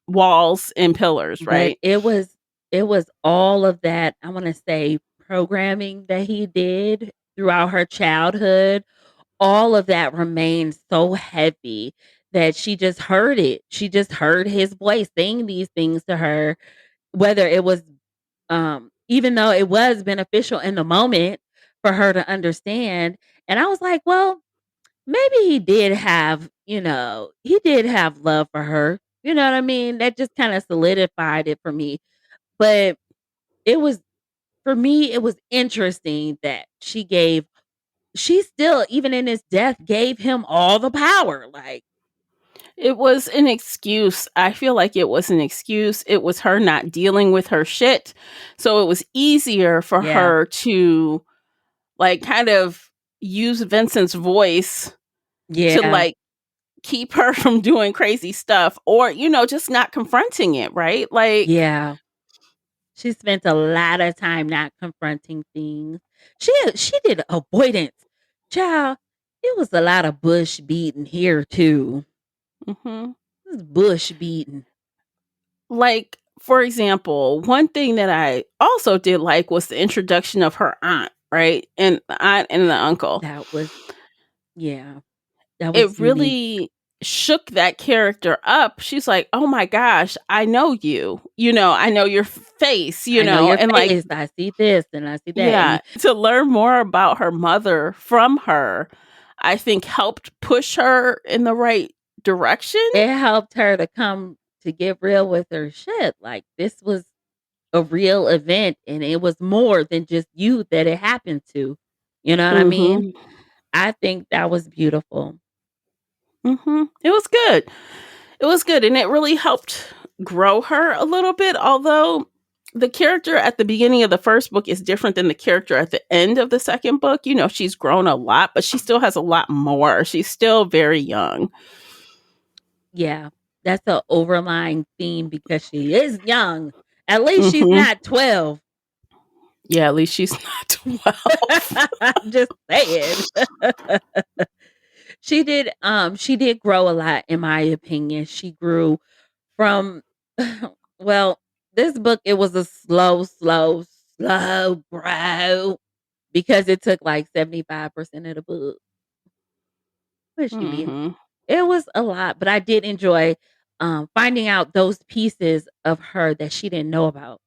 walls and pillars, But right? it was all of that, I wanna say, programming that he did throughout her childhood, all of that remained so heavy that she just heard it. She just heard his voice saying these things to her, whether it was, even though it was beneficial in the moment for her to understand, and I was like, "Well, maybe he did have love for her." You know what I mean? That just kinda solidified it for me. But it was for me, it was interesting that she still, even in his death, gave him all the power, like. It was an excuse. I feel like it was an excuse. It was her not dealing with her shit. So it was easier for Yeah, her to like kind of use Vincent's voice to yeah, like keep her from doing crazy stuff or, just not confronting it, right? Like, yeah. She spent a lot of time not confronting things. She did avoidance. Child, it was a lot of bush beating here too. mhm. This is bush beating. Like, for example, one thing that I also did like was the introduction of her aunt, right? And the aunt and the uncle. That was Yeah, that was It unique. really shook that character up. She's like, "Oh my gosh, I know you. I know your face, I know your and like, face. I see this and I see that. yeah, And to learn more about her mother from her, I think helped push her in the right direction." it helped her to come to get real with her shit. Like, this was a real event and it was more than just you that it happened to. You know what I mean? Mhm. I think that was beautiful. Mhm. It was good. It was good, and it really helped grow her a little bit, although the character at the beginning of the first book is different than the character at the end of the second book. She's grown a lot, but she still has a lot more. She's still very young. Yeah. That's a overlying theme because she is young. At least she's Mhm. not 12. Yeah, at least she's not 12. Just saying. She did grow a lot in my opinion. She grew from well, this book, it was a slow, slow, slow grow because it took like 75% of the book. But she did. Mhm. It was a lot, but I did enjoy finding out those pieces of her that she didn't know about.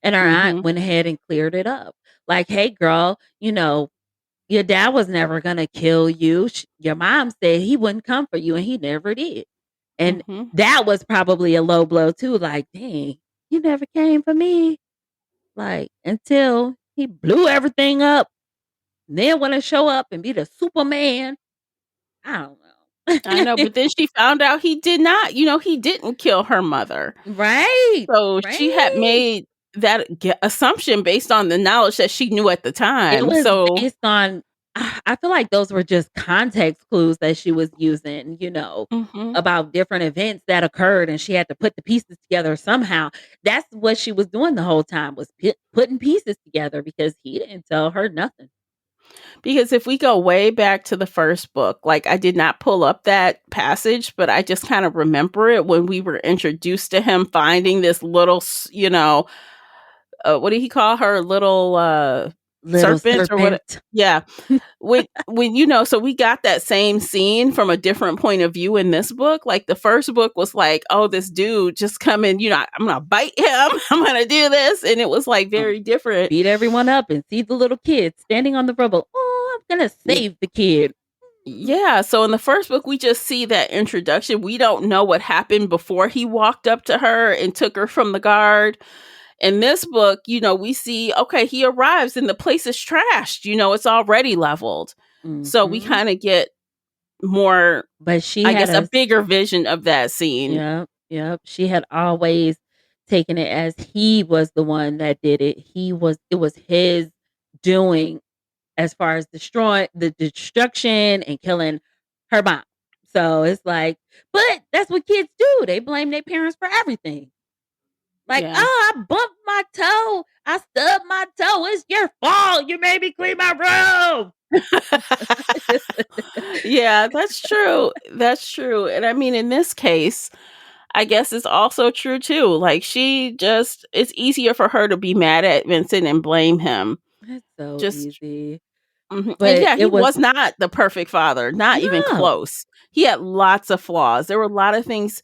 And her aunt Mhm. went ahead and cleared it up. Like, hey, girl, your dad was never going to kill you. Your mom said he wouldn't come for you, and he never did. And Mhm. that was probably a low blow, too. Like, dang, you never came for me. Like, until he blew everything up, then want to show up and be the Superman. I don't I know, know. but then she found out he did not, he didn't kill her mother. Right, So she had right. made that assumption based on the knowledge that she knew at the It time. was So, based on I feel like those were just context clues that she was using, Mhm. about different events that occurred, and she had to put the pieces together somehow. That's what she was doing the whole time, was putting pieces together, because he didn't tell her nothing. Because if we go way back to the first book, like, I did not pull up that passage, but I just kind of remember it when we were introduced to him finding this little, what did he call her? Little, Little serpent or what? serpent. Yeah. So we got that same scene from a different point of view in this book. Like, the first book was like, oh, this dude just coming, I'm gonna bite him. I'm gonna do this. And it was like Um, very different. Beat everyone up and see the little kid standing on the rubble. Oh, I'm gonna Y- save the kid. Mm. Yeah. So in the first book, we just see that introduction. We don't know what happened before he walked up to her and took her from the guard. In this book, we see, okay, he arrives and the place is trashed. It's already leveled. So we Mhm. kind of get more, But she I had guess, a a bigger vision of that scene. Yep, yep. She had always taken it as he was the one that did it. It was his doing, as far as destroying the destruction and killing her mom. So it's like, but that's what kids do. They blame their parents for everything. Like, Yeah. oh, I bumped my toe. I stubbed my toe. It's your fault. You made me clean my room. Yeah, that's true. That's true. And I mean, in this case, I guess it's also true too. Like, it's easier for her to be mad at Vincent and blame him. It's so Just, easy. and But yeah, he it was was not the perfect father, not even no. close. He had lots of flaws. There were a lot of things.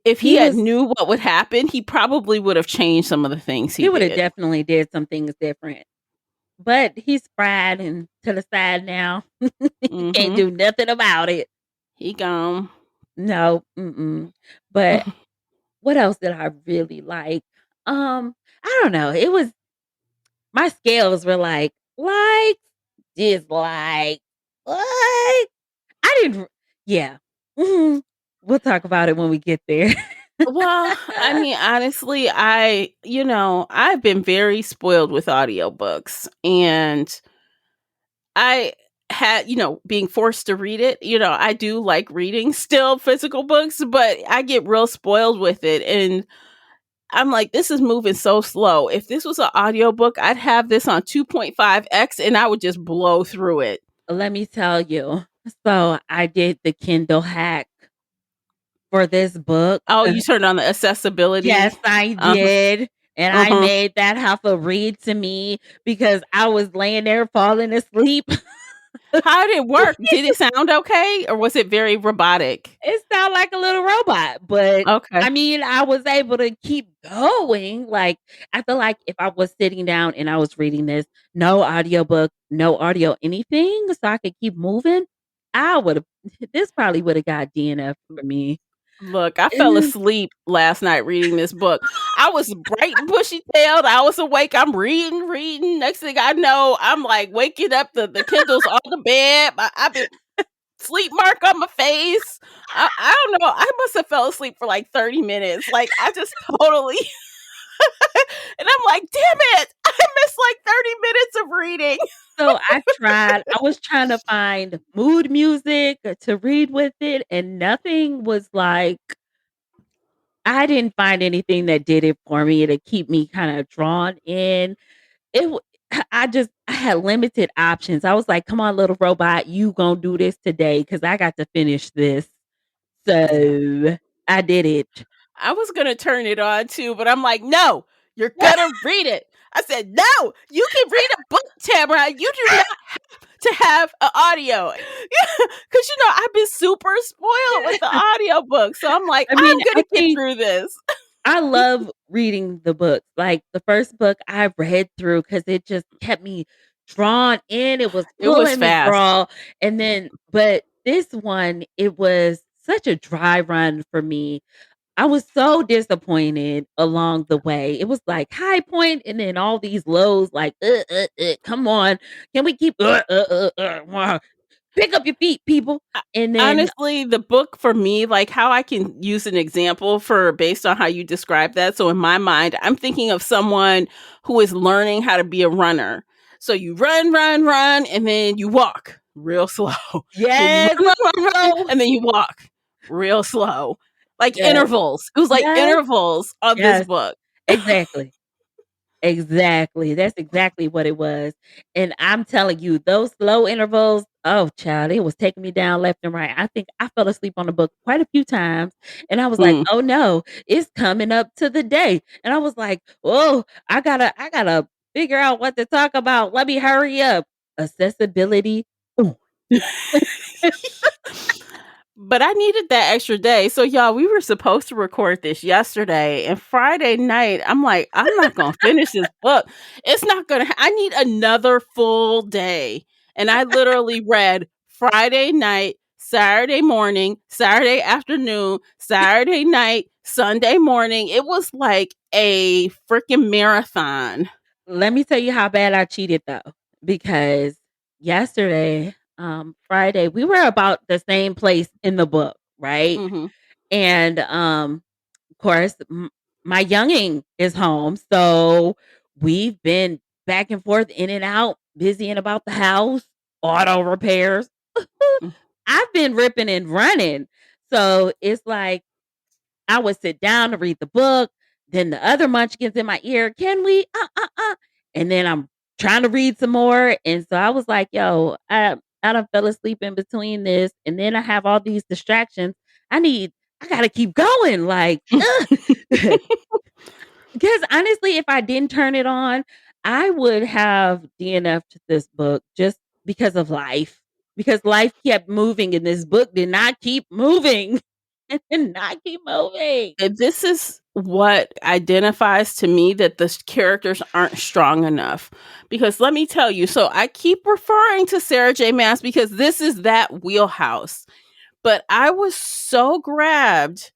If he He had was knew what would happen, he probably would have changed some of the things he he would have did. definitely did some things different. But he's fried and to the side now. He can't Hmm. do nothing about it. He gone. No, mm-mm. But what else did I really like? I don't know. It was my scales were like, dislike, like. I didn't. Yeah. Mhm. We'll talk about it when we get there. Well, I mean, honestly, I've been very spoiled with audiobooks, and I had, being forced to read it. I do like reading still physical books, but I get real spoiled with it. And I'm like, this is moving so slow. If this was an audiobook, I'd have this on 2.5x and I would just blow through it. Let me tell you. So I did the Kindle hack for this book. Oh, you turned on the accessibility. Yes, I Uh-huh. did, and I Uh-huh. made that have to read to me because I was laying there falling asleep. How did it work? Did it sound okay or was it very robotic? It sounded like a little robot, but Okay. I mean, I was able to keep going. Like, I feel like if I was sitting down and I was reading this, no audiobook, no audio, anything, so I could keep moving, I would have this probably would have got DNF for me. Look, I fell And asleep last night reading this book. I was bright and bushy tailed. I was awake. I'm reading, reading. Next thing I know, I'm like waking up. The Kindle's on the bed. I've been sleep mark on my face. I don't know. I must have fell asleep for like 30 minutes. Like, I just totally, and I'm like, damn it. I missed like 30 minutes of reading. so I was trying to find mood music to read with it, and nothing was like I didn't find anything that did it for me to keep me kinda drawn in. It w I had limited options. I was like, "Come on, little robot, you gonna do this today because I got to finish this." Yeah. So, I did it. I was going to turn it on too, but I'm like, no, you're going to read it. I said, no, you can read a book, Tamara. You do not to have an audio. Yeah, because I've been super spoiled with the audiobook. So I'm like, I mean, I'm gonna I get think through this. I love reading the books. Like, the first book I read through because it just kept me drawn in, it was It was pulling me, fast. girl, and then but this one, it was such a dry run for me. I was so disappointed along the way. It was like high point and then all these lows like, come on. Can we keep wah. Pick up your feet, people." And then Honestly, the book for me, like how I can use an example for based on how you describe that. So in my mind, I'm thinking of someone who is learning how to be a runner. So you run, and then you walk real slow. Then you Yes, run, so and then you walk real slow. Like yes, intervals. It was like yes, intervals of this yes, book. exactly. Exactly. That's exactly what it was. And I'm telling you, those slow intervals, oh child, it was taking me down left and right. I think I fell asleep on the book quite a few times. And I was like, Mm. oh no, it's coming up to the day. And I was like, oh, I gotta figure out what to talk about. Let me hurry up. Accessibility. Ooh. But I needed that extra day. So y'all, we were supposed to record this yesterday, and Friday night, I'm like, I'm not going to finish this book. It's not going to I need another full day. And I literally read Friday night, Saturday morning, Saturday afternoon, Saturday night, Sunday morning. It was like a freaking marathon. Let me tell you how bad I cheated though, because yesterday, Friday, we were about the same place in the book, right? Mhm. And of course, my younging is home, so we've been back and forth, in and out, busy and about the house, auto repairs. Mm. I've been ripping and running, so it's like I would sit down to read the book. Then the other munchkins in my ear, can we? And then I'm trying to read some more. And so I was like, yo, I done fell asleep in between this. And then I have all these distractions. I got to keep going. Like, because honestly, if I didn't turn it on, I would have DNF'd this book just because of life. Because life kept moving and this book did not keep moving. It did not keep moving. And this is what identifies to me that the characters aren't strong enough. Because let me tell you, so I keep referring to Sarah J. Maas because this is that wheelhouse. But I was so grabbed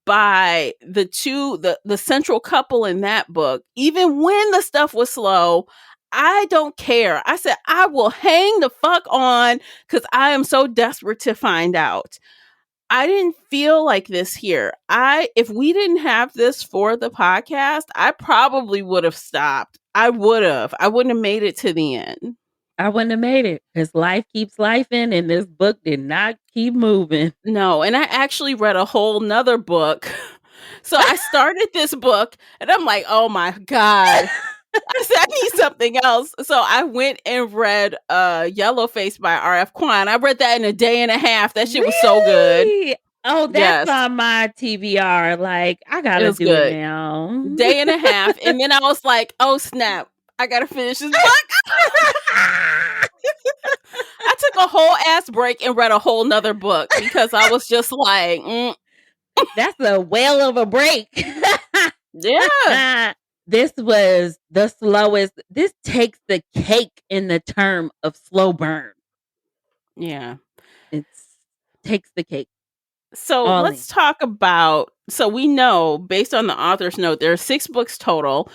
by the central couple in that book, even when the stuff was slow. I don't care. I said, I will hang the fuck on because I am so desperate to find out. I didn't feel like this here. If we didn't have this for the podcast, I probably would have stopped. I would have. I wouldn't have made it to the end. I wouldn't have made it because life keeps lifing and this book did not keep moving. No, and I actually read a whole nother book. So I started this book and I'm like, oh my God. I said, I need something else. So I went and read Yellow Face by R.F. Kuang. I read that in a day and a half. That shit was so good. Really? Oh, that's Yes, on my TBR. Like, I it gotta was do it good. now. Day and a half. And then I was like, oh snap. I gotta finish this book. I took a whole ass break and read a whole nother book because I was just like, That's a whale of a break. yeah. This was the slowest. This takes the cake in the term of slow burn. Yeah. It's takes the cake. So All let's in. talk about. So we know, based on the author's note, there are 6 books total,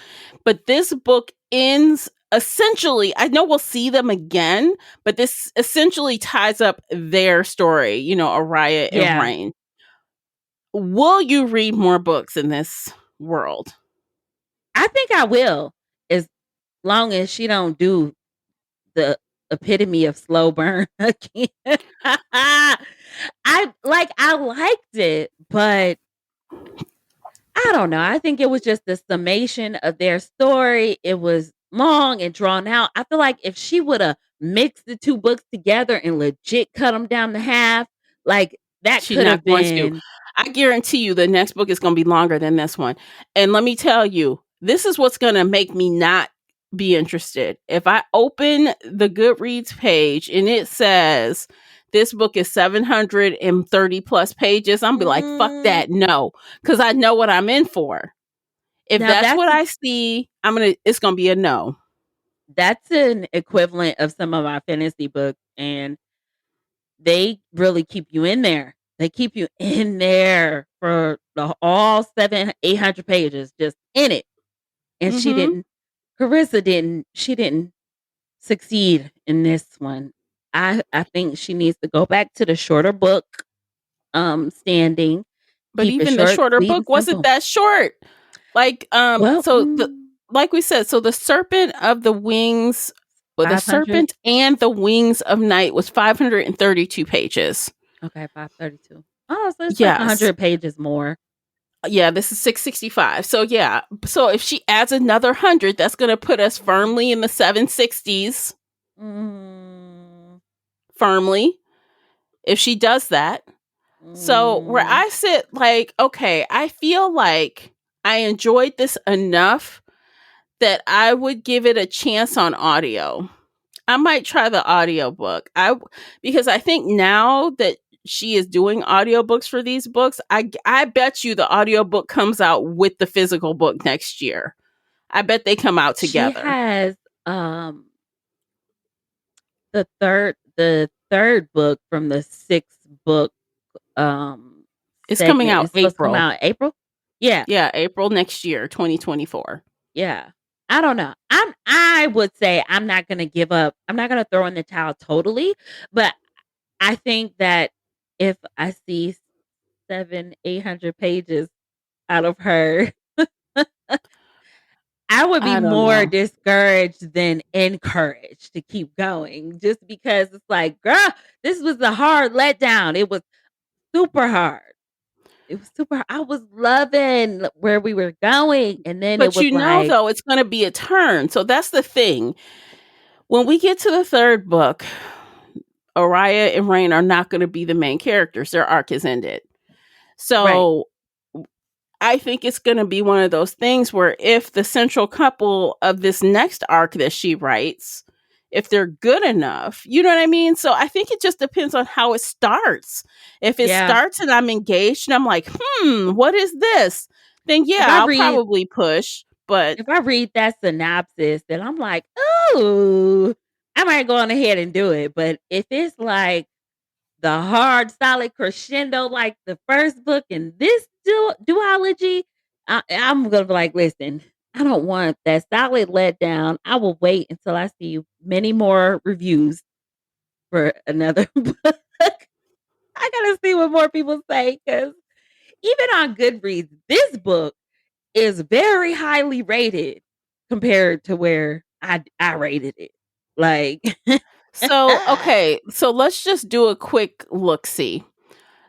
but this book ends essentially. I know we'll see them again, but this essentially ties up their story, Araya and Yeah. Rain. Will you read more books in this world? I think I will, as long as she don't do the epitome of slow burn again. I liked it, but I don't know. I think it was just the summation of their story. It was long and drawn out. I feel like if she would have mixed the 2 books together and legit cut them down to half, like that She's could not have going to. been. I guarantee you the next book is going to be longer than this one. And let me tell you, this is what's going to make me not be interested. If I open the Goodreads page and it says this book is 730 plus pages, I'm be like, fuck Mm, that. No, because I know what I'm in for. If now that's what I see, it's going to be a no. that's an equivalent of some of my fantasy books, and they really keep you in there. They keep you in there for all 800 pages, just in it. And Mm-hmm. She didn't succeed in this one. I think she needs to go back to the shorter book standing, But keep it even the short, shorter sweet, book and wasn't simple. that short. Like Well, so the like we said, so the Serpent of the Wings Well, The 500? Serpent and the Wings of Night was 532 pages. Okay, 532. Oh, so it's like Yes. 100 pages more. Yeah, this is 665. So yeah. So if she adds another 100, that's going to put us firmly in the 760s. Mm, Firmly. If she does that. So where mm. I sit, like, okay, I feel like I enjoyed this enough that I would give it a chance on audio. I might try the audiobook. Because I think now that she is doing audiobooks for these books, I bet you the audiobook comes out with the physical book next year. I bet they come out She together. has the third book from the 6th book um It's coming segment out is supposed to come April. out in April. Yeah. Yeah, April next year, 2024. Yeah. I don't know. I would say I'm not gonna give up. I'm not gonna throw in the towel totally, but I think that if I see 800 pages out of her, I would be I don't more know. discouraged than encouraged to keep going just because it's like, girl, this was a hard letdown. It was super hard. It was super I was loving where we were going, and then it But was like, though, it's going to be a turn. So that's the thing. When we get to the third book, Araya and Rain are not going to be the main characters. Their arc is ended. right. So I think it's going to be one of those things where if the central couple of this next arc that she writes, if they're good enough, you know what I mean? So I think it just depends on how it starts. If it Yeah. starts and I'm engaged and I'm like, what is this? Then If yeah, I I'll read probably push. But if I read that synopsis, then I'm like, "Ooh, I might go on ahead and do it." But if it's like the hard, solid crescendo like the first book in this duology, I'm gonna be like, "Listen, I don't want that solid letdown. I will wait until I see many more reviews for another book. I gotta see what more people say because even on Goodreads, this book is very highly rated compared to where I rated it. Like, so, okay, so let's just do a quick look see.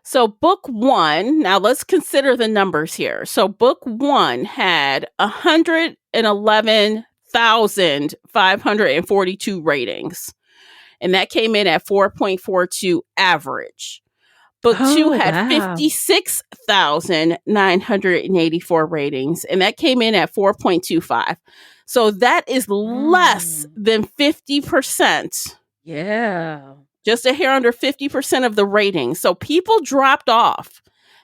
So, book one, now let's consider the numbers here. So, book one had 111,542 ratings, and that came in at 4.42 average. Book two oh had wow. 56,984 ratings, and that came in at 4.25. So, that is less Mm, than 50%, yeah. just a hair under 50% of the ratings. So people dropped off.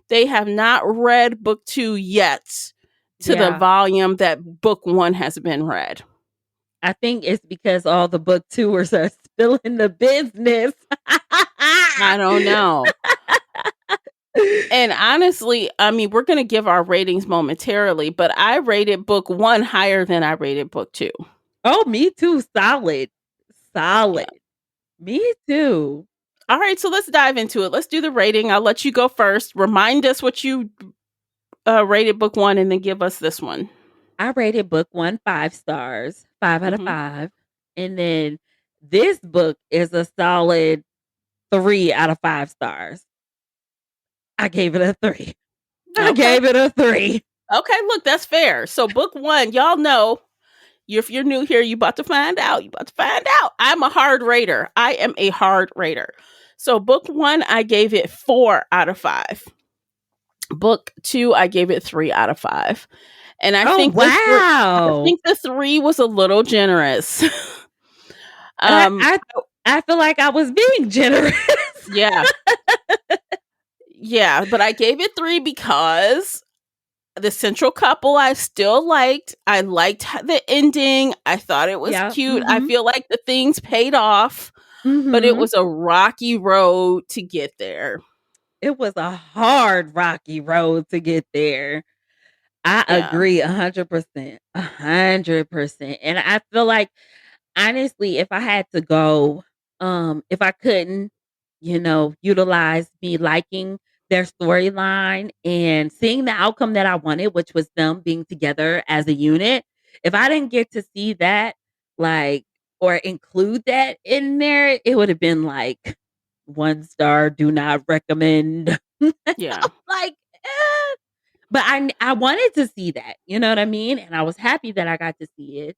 They have not read book two yet to the Yeah. volume that book one has been read. I think it's because all the book tours are still in the business. I don't know. And honestly, I mean, we're going to give our ratings momentarily, but I rated book one higher than I rated book two. Oh, me too. Solid. Yeah. Solid. Me too. All right, so let's dive into it. Let's do the rating. I'll let you go first. Remind us what you rated book one and then give us this one. I rated book 1 5 stars, 5 out of Mm-hmm. 5. And then this book is a solid 3 out of 5 stars. I gave it a 3. I Okay. gave it a 3. Okay, look, that's fair. So book one, y'all know, if you're new here, you about to find out. You about to find out. I'm a hard rater. I am a hard rater. So book one, I gave it 4 out of 5. Book two, I gave it 3 out of 5. And I Oh, think I wow. think the three was a little generous. I um, I I feel like I was being generous. yeah, yeah, but I gave it 3 because the central couple I still liked. I liked the ending. I thought it was Yeah. cute. I Mhm. feel like the things paid off, but it Mhm. was a rocky road to get there. It was a hard rocky road to get there. I Yeah. agree 100%. 100%. And I feel like honestly, if I had to go, if I couldn't, utilize me liking their storyline and seeing the outcome that I wanted, which was them being together as a unit, if I didn't get to see that, like, or include that in there, it would have been like 1 star, do not recommend. Yeah. Like, but I wanted to see that, you know what I mean? And I was happy that I got to see it.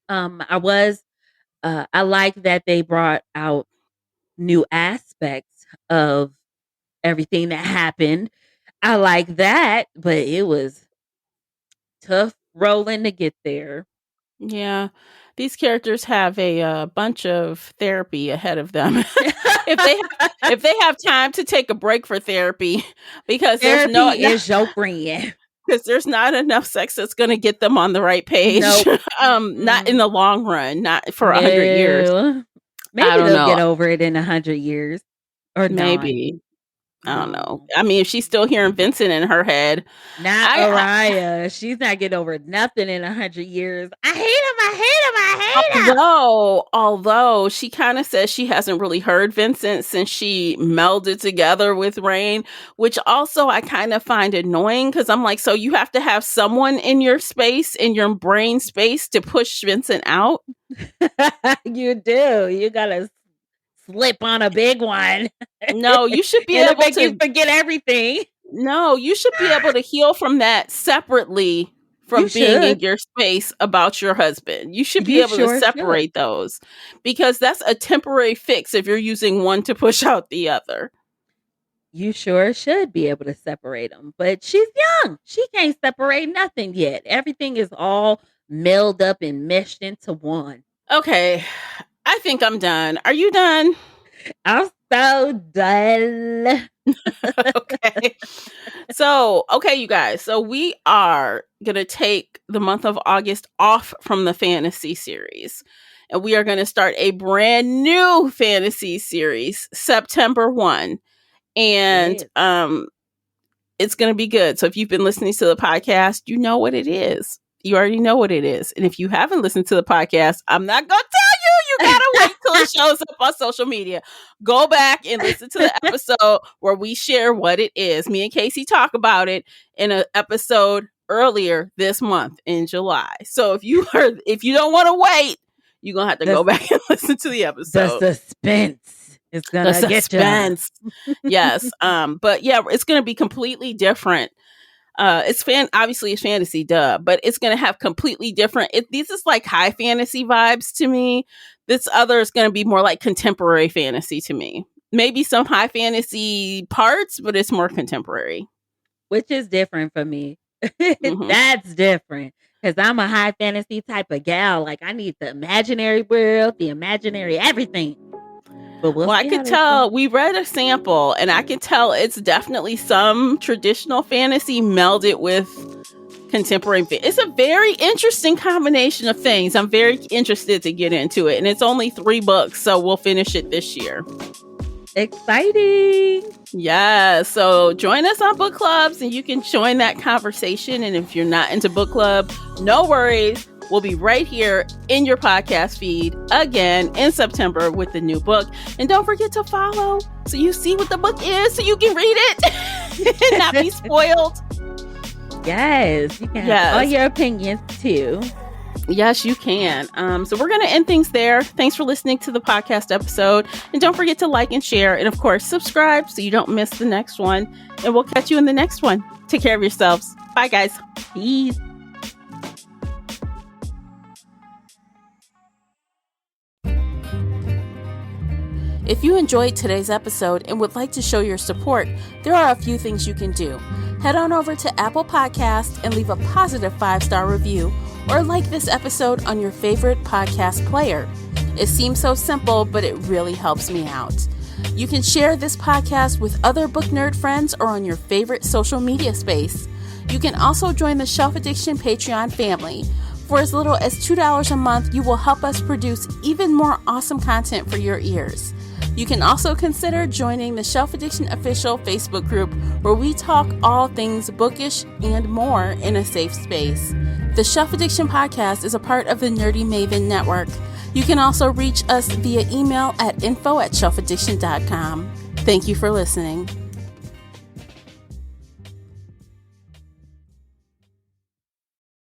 I like that they brought out new aspects of everything that happened. I like that, but it was tough rolling to get there. Yeah. These characters have a bunch of therapy ahead of them. if they have time to take a break for therapy, because Therapy is your friend. because there's not enough sex that's going to get them on the right page. Nope. Not in the long run, not for 100 years. No. I Maybe don't they'll know. get over it in 100 years or not. Maybe. I don't know. No. I mean, if she's still hearing Vincent in her head, Not I Araya. She's not getting over nothing in 100 years. I hate him. I hate him. I hate him. although she kind of says she hasn't really heard Vincent since she melded together with Rain, which also I kind of find annoying because I'm like, so you have to have someone in your space, in your brain space, to push Vincent out. You do. You gotta slip on a big one. No, you should be It'll able make you to. forget everything. No, you should be able to heal from that separately from You being in should. your space about your husband. You should be You able to sure should. separate those because that's a temporary fix if you're using one to push out the other. You sure should be able to separate them. But she's young. She can't separate nothing yet. Everything is all melded up and meshed into one. Okay, I think I'm done. Are you done? I'm so done. Okay. So, you guys. So we are going to take the month of August off from the fantasy series. And we are going to start a brand new fantasy series September 1. And Yes. it's going to be good. So if you've been listening to the podcast, you know what it is. You already know what it is. And if you haven't listened to the podcast, I'm not going to tell you. You got to wait till it shows up on social media. Go back and listen to the episode where we share what it is. Me and Casey talk about it in an episode earlier this month in July. So if you don't want to wait, you're going to have to go back and listen to the episode. The suspense is going to get you. Yes. But yeah, it's going to be completely different. Obviously it's fantasy, duh, but it's going to have completely different. This is like high fantasy vibes to me. This other is going to be more like contemporary fantasy to me. Maybe some high fantasy parts, but it's more contemporary. Which is different for me. Mm-hmm. That's different. Because I'm a high fantasy type of gal. Like, I need the imaginary world, the imaginary everything. Well, I could tell, we read a sample, and I could tell it's definitely some traditional fantasy melded with contemporary. It's a very interesting combination of things. I'm very interested to get into it. And it's only 3 books, so we'll finish it this year. Exciting. Yeah, so join us on book clubs and you can join that conversation. And if you're not into book club, no worries. We'll be right here in your podcast feed again in September with the new book. And don't forget to follow so you see what the book is so you can read it and not be spoiled. Yes, you can have all your opinions too. Yes, you can. So we're going to end things there. Thanks for listening to the podcast episode. And don't forget to like and share. And of course, subscribe so you don't miss the next one. And we'll catch you in the next one. Take care of yourselves. Bye, guys. Peace. If you enjoyed today's episode and would like to show your support, there are a few things you can do. Head on over to Apple Podcasts and leave a positive 5-star review, or like this episode on your favorite podcast player. It seems so simple, but it really helps me out. You can share this podcast with other book nerd friends or on your favorite social media space. You can also join the Shelf Addiction Patreon family. For as little as $2 a month, you will help us produce even more awesome content for your ears. You can also consider joining the Shelf Addiction official Facebook group where we talk all things bookish and more in a safe space. The Shelf Addiction podcast is a part of the Nerdy Maven network. You can also reach us via email at info@shelfaddiction.com. Thank you for listening.